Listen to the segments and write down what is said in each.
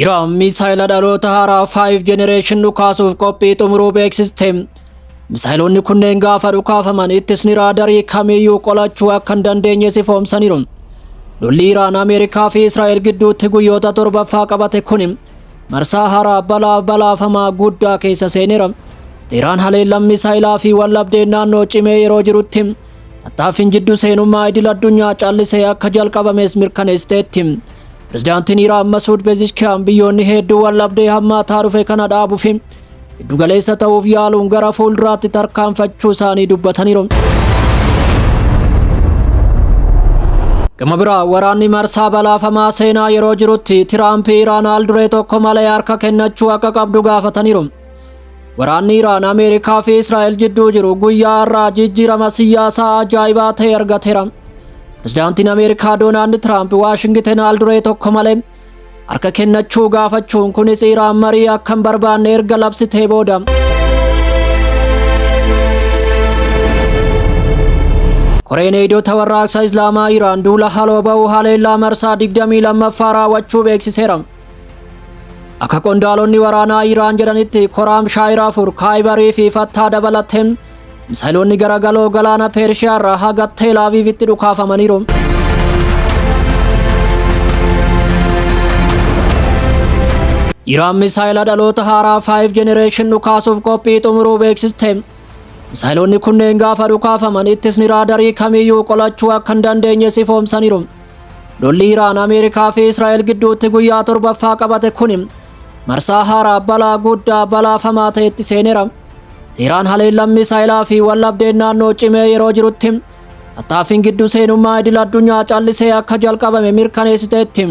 Iraan misaayila dhaloota haaraa 5 generation dhukaasuuf qophii xumuruu beeksiste. Misaayilonni kunneen gaafa dhukaafaman ittisni raadarii kamiyyuu qolachuu akka hin dandeenye ifoomsaniiru. Lolli Iraan Ameerikaa fi Israa'el gidduutti guyyoota torbaffaa qabate kun marsaa haaraa balaafamaa guddaa keessa seeneera. Iraan haleellaan misaayilaa fi wallabdeen naannoo cimee yeroo jirutti tattaaffiin jidduu seenummaa idil addunyaa callisee akka jalqabames mirkaneessiteetti. Pirezidaantiin Iraan Masuud Pezeshkian biyyoonni hedduu wallabdee hammaataa dhufe kana dhaabuuf giddu galeessa ta'uuf yaaluun gara fuulduraatti tarkaanfachuu isaanii dubbataniiru. Gama biraa waraanni marsaa balaafamaa seenaa yeroo jirutti Tiraamp Iraan al duree tokko malee harka kennachuu akka qabdu gaafataniiru. Waraanni Iraan Ameerikaa fi Israa'el jidduu jiru guyyaa har'aa jijjiirama siyaasaa ajaa'ibaa ta'e argateera. Pirezidaantiin Ameerikaa Doonaald Tiraamp Waashingten al duree tokko malee harka kennachuu gaafachuun kunis Iraan marii akka hin barbaanne erga labsitee booda. Koreen eegdota warraaqsa Islaamaa Iraan duula haloo ba'uu haleellaa marsaa 22ffaa raawwachuu beeksiseera. Akka qondaalonni waraanaa Iraan jedhanitti Koraam Shaayiraafur Kaayibarii fi Fattaa dabalatee misaayilonni garagaloo galaana Peershiyaa irraa haga Teel Aviivitti dhukaafamaniiru. Iraan misaayila dhaloota haaraa 5 generation dhukaasuuf qophii xumuruu beeksiste. Misaayilonni kunneen gaafa dhukaafaman ittisni raadarii kamiyyuu qolachuu akka hin dandeenye ifoomsaniiru. Lolli Iraan Ameerikaa fi Israa'el gidduutti guyyaa torbaffaa qabate kun marsaa haaraa balaa guddaa balaafamaa ta'etti seeneera. Iraan haleellaan misaayilaa fi wallabdeen naannoo cimee yeroo jirutti tattaaffiin gidduu seenummaa idil addunyaa callisee akka jalqabame mirkaneessiteetti.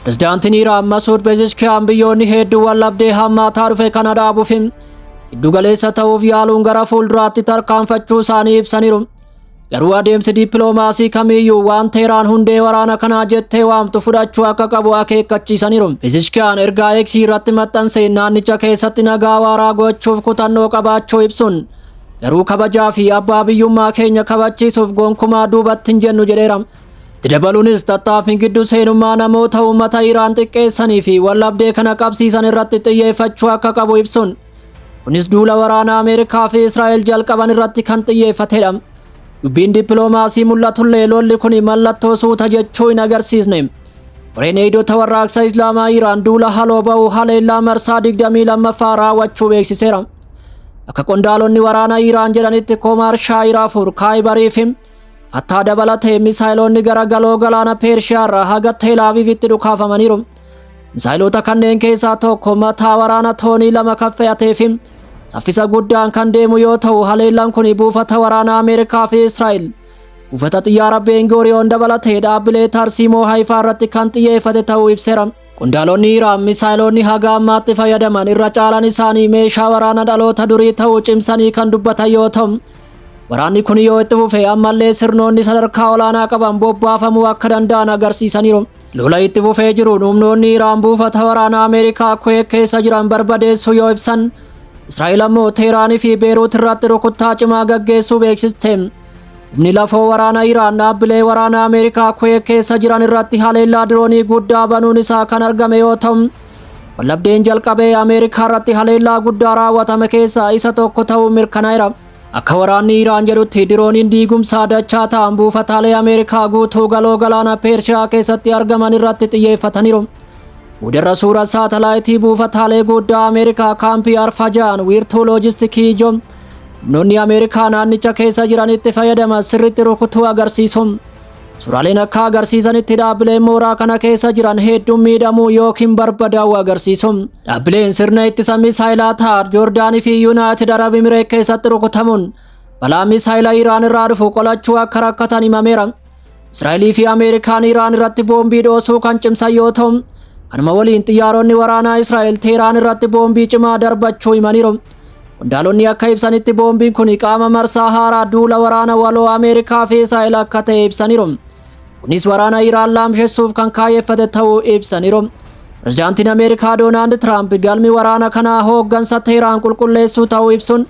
Pirezidaantiin Iraan Masuud Pezeshkian biyyoonni hedduu wallabdee hammaataa dhufe kana dhaabuuf giddu galeessa ta'uuf yaaluun gara fuulduraatti tarkaanfachuu isaanii ibsaniiru. Garuu adeemsi dippiloomaasii kamiyyuu waan Teheraan hundee waraana kanaa jettee waamtu fudhachuu akka qabu akeekkachiisaniiru. Pezeshkian ergaa Eksii irratti maxxanseen naannicha keessatti nagaa waaraa gochuuf kutannoo qabaachuu ibsuun garuu kabajaa fi abbaa biyyummaa keenya kabachiisuuf gonkumaa duubatti hin jennu jedheera. Itti dabaluunis tattaaffiin gidduu seenummaa namoota uummata Iraan xiqqeessanii fi wallabdee kana qabsiisan irratti xiyyeeffachuu akka qabu ibsuun kunis duula waraanaa Ameerikaa fi Israa'el jalqaban irratti kan xiyyeeffatedha. Dubbiin dippiloomaasii mul'atullee lolli kun mallattoo suuta jechuu hin agarsiisne. Koreen eegdota warraaqsa Islaamaa Iraan duula haloo ba'uu haleellaa marsaa 22ffaa raawwachuu beeksiseera. Akka qondaalonni waraana Iraan jedhanitti Komaar Shaayiraafur Kaayibarii fi Fattaa dabalatee misaayilonni garagaloo galaana Peershiyaa irraa haga Teel Aviivitti dhukaafamaniiru. Misaayilota kanneen keessaa tokko mataa waraana toonii 2 kan fe'atee fi saffisa guddaan kan deemu yoo ta'u haleellaan kun buufata waraanaa Ameerikaa fi Israa'el buufata xiyyaara Beenguriyoon dabalatee dhaabbilee tarsiimoo Haayifaa irratti kan xiyyeeffate ta'uu ibseera. Qondaalonni Iraan misaayilonni haga ammaatti fayyadaman irra caalaan isaanii meeshaa waraana dhaloota durii ta'uu cimsanii kan dubbatan yoo ta'u waraanni kun yoo itti fufe ammallee sirnoonni sadarkaa olaanaa qaban bobbaafamuu akka danda'an agarsiisaniiru. Lola itti fufee jiruun humnoonni Iraan buufata waraanaa Ameerikaa Kuweet keessa jiran barbadeessuu yoo ibsan Israa'el ammoo Teeraanii fi Beeruut irratti rukuttaa cimaa gaggeessuu beeksiste. Humni lafoo waraana Iraan dhaabbilee waraanaa Ameerikaa Kuweet keessa jiran irratti haleellaa diroonii guddaa banuun isaa kan argame yoo ta'u wallabdeen jalqabee Ameerikaa irratti haleellaa guddaa raawwatame keessaa isa tokko ta'uu mirkanaa'eera. Akka waraanni Iraan jedhutti dirooniin diigumsaa dachaa ta'an buufataalee Ameerikaa guutuu galoo galaana Peershiyaa keessatti argaman irratti xiyyeeffataniiru. Mudarra suura saatalaayitii buufataalee guddaa Ameerikaa kaampii Arfajaan wiirtuu loojistikii Joom humnoonni Ameerikaa naannicha keessa jiranitti fayyadaman sirriitti rukutuu agarsiisu. Suuraaleen akka agarsiisanitti dhaabbileen mooraa kana keessa jiran hedduun miidhamuu yookiin barbadaa'uu agarsiisu. Dhaabbileen sirna ittisa misaayilaa ta'an Joordaanii fi Yuunaayitid Arab Imireet keessatti rukutamuun balaa misaayila Iraan irraa dhufu qolachuu akka rakkatan himameera. Israa'elii fi Ameerikaan Iraan irratti boombii dhoosuu kan cimsan yoo ta'u kanuma waliin xiyyaaronni waraanaa Israa'el Teheraan irratti boombii cimaa darbachuu himaniiru. Qondaalonni akka ibsanitti boombiin kun qaama marsaa haaraa duula waraana waloo Ameerikaa fi Israa'el akka ta'e ibsaniiru. Kunis waraana Iraan laamsheessuuf kan kaayyeffate ta'uu ibsaniiru. Pirezidaantiin Ameerikaa Doonaald Tiraamp galmi waraana kanaa hooggansa Teheraan qulqulleessuu ta'uu ibsuun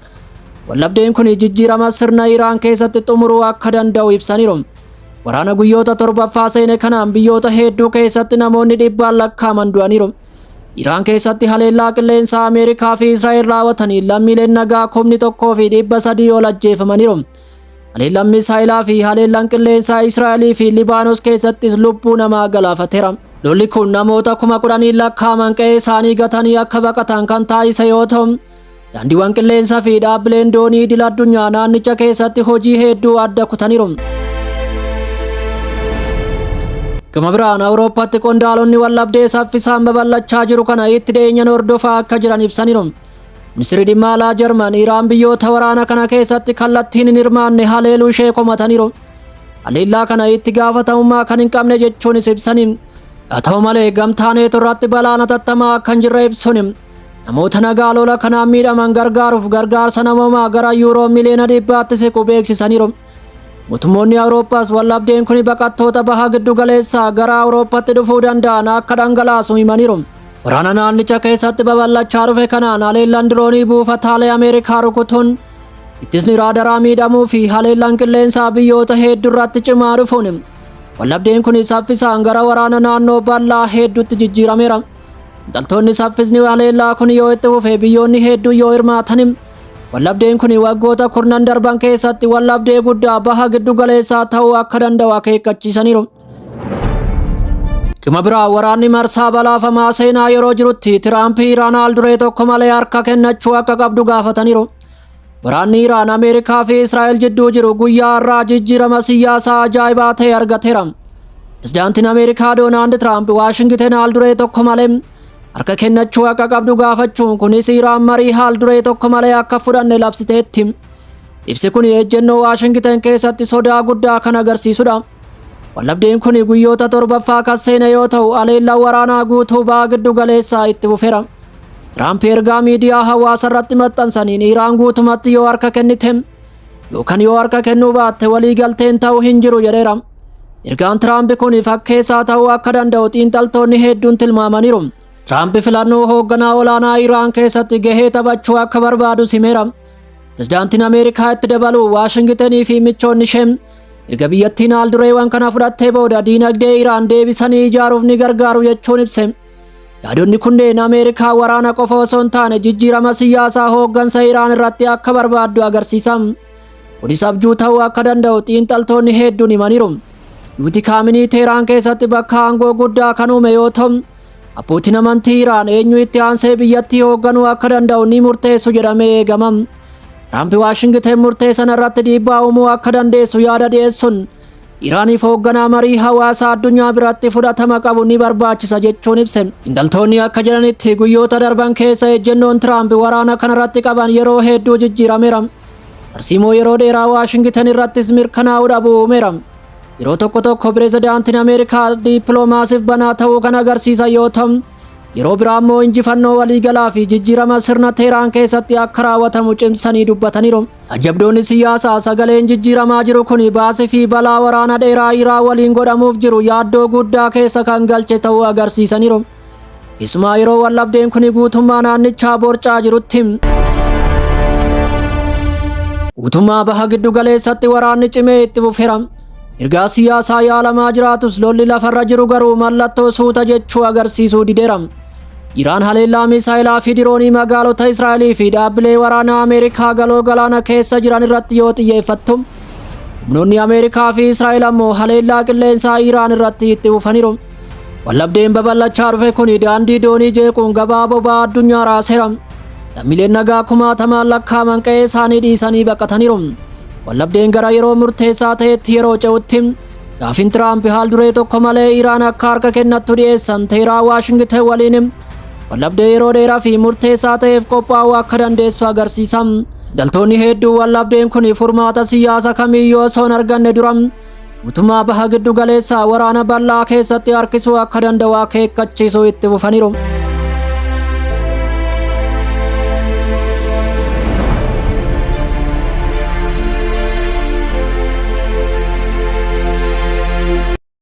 wallabdeen kun jijjiirama sirna Iraan keessatti xumuruu akka danda'u ibsaniiru. Waraana guyyoota torbaffaa seene kanaan biyyoota hedduu keessatti namoonni dhibbaan lakkaaman du'aniiru. Iraan keessatti haleellaa qilleensaa Ameerikaa fi Israa'el raawwatanii lammiileen nagaa 1,300 ol ajjeefamaniiru. Haleellaan misaayilaa fi haleellaan qilleensaa Israa'elii fi Libaanos keessattis lubbuu namaa galaafateera. Lolli kun namoota 10,000 lakkaa'aman qe'ee isaanii gatanii akka baqatan kan taasise yoo ta'u, daandiiwwan qilleensaa fi dhaabbileen doonii idil addunyaa naannicha keessatti hojii hedduu adda kutaniiru. Gama biraan Awurooppaatti qondaalonni wallabdee saffisaan babal'achaa jiru kana itti dhiyeenyaan hordofaa akka jiran ibsaniiru. Ministeerri dhimma alaa Jarman Iraan biyyoota waraana kana keessatti kallattiin hin hirmaanne haleeluu ishee komataniiru. Haleellaa kana itti gaafatamummaa kan hin qabne jechuunis ibsaniiru. Haa ta'u malee gamtaa neetoo irratti balaan hatattamaa akka hin jirre ibsuun namoota nagaa lola kanaan miidhaman gargaaruuf gargaarsa namoomaa gara yuuroo miliyoona 100tti siqu beeksisaniiru. Mootummoonni Awurooppaas wallabdeen kun baqattoota baha giddu galeessaa gara Awurooppaatti dhufuu danda'an akka dhangalaasu himaniiru. Waraana naannicha keessatti babal'achaa dhufe kanaan haleellaan diroonii buufataalee Ameerikaa rukutuun ittisni raadaraa miidhamuu fi haleellaan qilleensaa biyyoota hedduu irratti cimaa dhufuun wallabdeen kun saffisaan gara waraana naannoo bal'aa hedduutti jijjiirameera. Daltoonni saffisni haleellaa kun yoo itti fufe biyyoonni hedduu yoo hirmaatan wallabdeen kun waggoota 10 darban keessatti wallabdee guddaa baha giddu galeessaa ta'uu akka danda'u akeekkachiisaniiru. Gama biraa waraanni marsaa balaafamaa seenaa yeroo jirutti Tiraamp Iraan haal duree tokko malee harka kennachuu akka qabdu gaafataniiru. Waraanni Iraan Ameerikaa fi Israa'el jidduu jiru guyyaa har'aa jijjiirama siyaasaa ajaa'ibaa ta'e argateera. Pirezidaantiin Ameerikaa Doonaald Tiraamp Waashingten haal duree tokko malee harka kennachuu akka qabdu gaafachuun kunis Iraan marii haal duree tokko malee akka fudhanne labsiteetti. Ibsi kun ejjennoo Waashingten keessatti sodaa guddaa kan agarsiisudha. Wallabdeen kun guyyoota 7ffaa kan seene yoo ta'u haleellaan waraanaa guutuu baha giddu galeessaa itti fufeera. Tiraamp ergaa miidiyaa hawaasaa irratti maxxansaniin Iraan guutumatti yoo harka kennite yookaan yoo harka kennuu baatte waliigalteen ta'uu hin jiru jedheera. Ergaan Tiraamp kun fakkeessaa ta'uu akka danda'u xiinxaltoonni hedduun tilmaamaniiru. Tiraamp filannoo hoogganaa olaanaa Iraan keessatti gahee taphachuu akka barbaadu himeera. Pirezidaantiin Ameerikaa itti dabalu Waashingtenii fi michoonni ishee erga biyyattiin haal dureewwan kana fudhattee booda diinagdee Iraan deebisanii ijaaruuf ni gargaaru jechuun ibse. Yaadonni kunneen Ameerikaa waraana qofa osoo hin taane jijjiirama siyaasaa hooggansa Iraan irratti akka barbaaddu agarsiisa. Kunis abjuu ta'uu akka danda'u xiinxaltoonni hedduun himaniiru. Yuuti Kaaminii Teheraan keessatti bakka aangoo guddaa kan uume yoo ta'u, abbootiin amantii Iraan eenyu itti aansee biyyattii hoogganuu akka danda'u ni murteessu jedhamee eegama. Tiraamp Waashingten murtee sana irratti dhiibbaa uumuu akka dandeessu yaada dhiyeessuun Iraaniif hoogganaa marii hawaasaa addunyaa biratti fudhatama qabu ni barbaachisa jechuun ibse. Xiinxaltoonni akka jedhanitti guyyoota darban keessa ejjennoon Tiraamp waraana kanarratti qaban yeroo hedduu jijjiirameera. Tarsiimoo yeroo dheeraa Waashingten irrattis mirkanaa'uu dhabuu uumeera. Yeroo tokko tokko pirezidaantiin Ameerikaa dippiloomaasiif banaa ta'uu kan agarsiisan yoo ta'u, yeroo biraa immoo injifannoo waliigalaa fi jijjiirama sirna Teheraan keessatti akka raawwatamu cimsanii dubbataniiru. Ajjabdoonni siyaasaa sagaleen jijjiiramaa jiru kun baasii fi balaa waraana dheeraa Iraan waliin godhamuuf jiru yaaddoo guddaa keessa kan galche ta'uu agarsiisaniiru. Keessumaa yeroo wallabdeen kun guutummaa naannichaa borcaa jirutti. Guutummaa baha giddu galeessatti waraanni cimee itti fufeera. Ergaa siyaasaa yaalamaa jiraatus lolli lafarra jiru garuu mallattoo suuta jechuu agarsiisuu dideera. Iraan haleellaa misaayilaa fi diroonii magaalota Israa'elii fi dhaabbilee waraanaa Ameerikaa galoo galaana keessa jiran irratti yoo xiyyeeffattu, humnoonni Ameerikaa fi Israa'el ammoo haleellaa qilleensaa Iraan irratti itti fufaniiru. Wallabdeen babal'achaa dhufe kun daandii doonii jeequun gabaa boba'aa addunyaa raaseera. Lammiileen nagaa 10,000 lakkaa'aman qe'ee isaanii dhiisanii baqataniiru. Wallabdeen gara yeroo murteessaa ta'etti yeroo ce'utti gaafiin Tiraamp haal duree tokko malee Iraan akka harka kennattu dhiyeessan Teheraan Waashingten waliin wallabdee yeroo dheeraa fi murteessaa ta'eef qophaa'uu akka dandeessu agarsiisa. Daltoonni hedduu wallabdeen kun furmaata siyaasa kamiyyuu osoo hin arganne dura guutummaa baha giddu galeessaa waraana bal'aa keessatti harkisuu akka danda'u akeekkachiisuu itti fufaniiru.